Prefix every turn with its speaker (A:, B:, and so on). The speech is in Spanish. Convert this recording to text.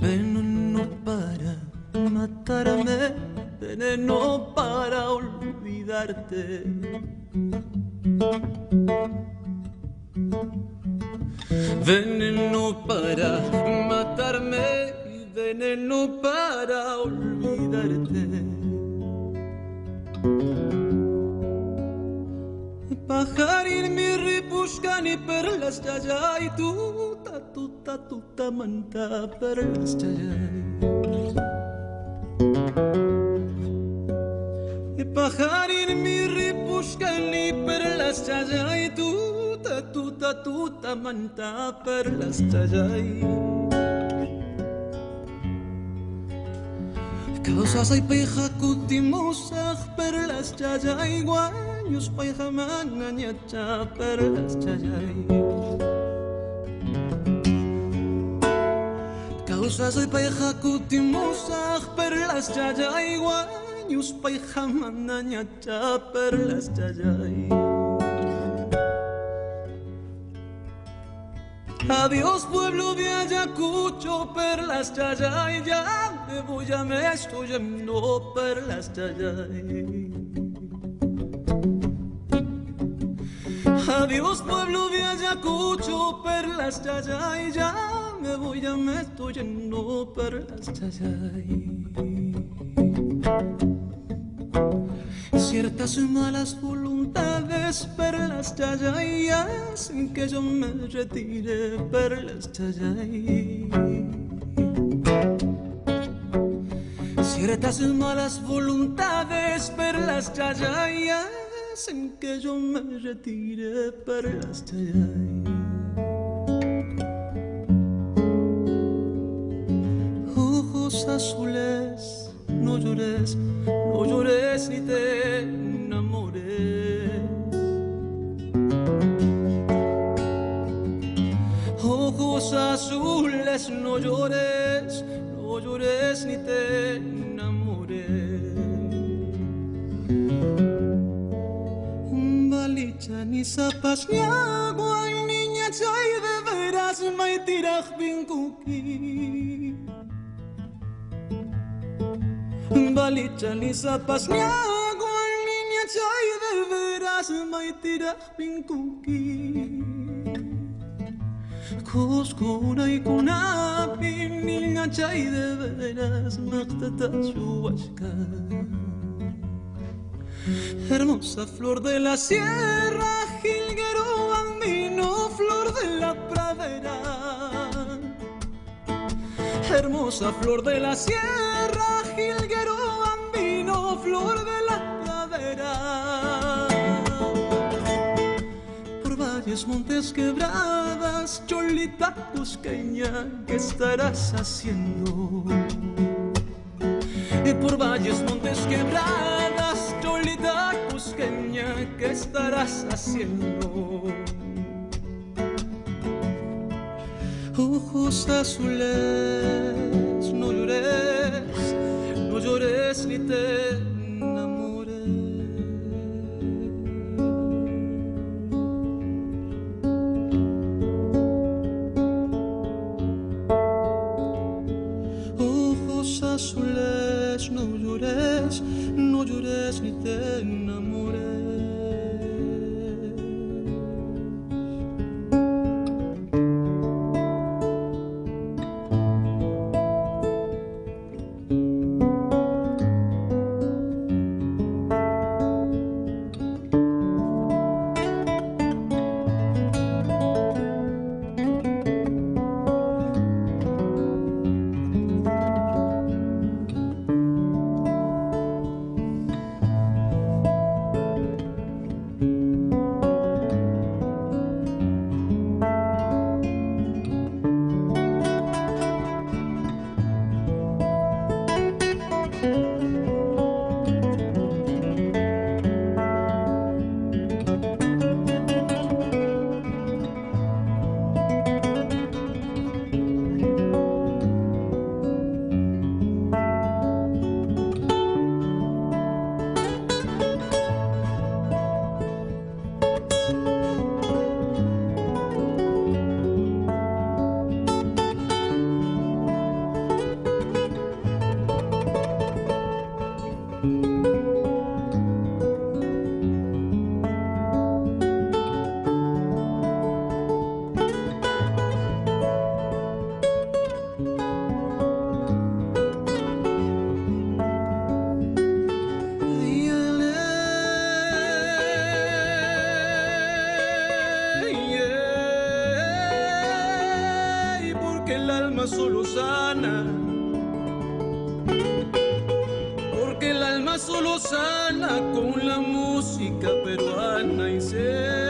A: Veneno para matarme, veneno para olvidarte. Veneno para matarme y veneno para olvidarte. Pajarin mi ripushkani perlas chayay, tuta manta perlas chayay. Pajarin mi ripushkani perlas chayay, tuta manta perlas chayay. Causas ay peja kutimosaj perlas chayay, guayos peja mangañacha perlas chayay. Causas ay peja kutimosaj perlas chayay, guayos peja mangañacha perlas chayay. Adiós pueblo de Ayacucho, perlas chayay, ya me voy, ya me estoy yendo, perlas chayay. Adiós pueblo de Ayacucho, perlas chayay, ya me voy, ya me estoy yendo, perlas chayay. Ciertas malas voluntades, perlas chayay, hacen que yo me retire, perlas chayay. Ciertas malas voluntades, perlas chayay, hacen que yo me retire, perlas chayay. Ojos azules, no llores, no llores ni te enamores. Ojos azules, no llores, no llores ni te enamores. Balicha ni zapas ni agua, niña chay de veras maitiraj binkuki. Balicha ni zapas ni agua, niña chay de veras maitiraj binkuki. Koskuna y kunapi, niña chay de veras maqtatashuashka. Hermosa flor de la sierra, jilguero andino, flor de la pradera. Hermosa flor de la sierra, jilguero andino, flor de la pradera. Por valles, montes, quebradas, cholita cusqueña, ¿qué estarás haciendo? Por valles, montes, quebradas, cholita cusqueña, ¿qué estarás haciendo? Ojos azules, no llores, no llores ni te enamores. Ojos azules, no llores, no llores ni te enamores. porque el alma solo sana. Porque el alma solo sana con la música peruana y se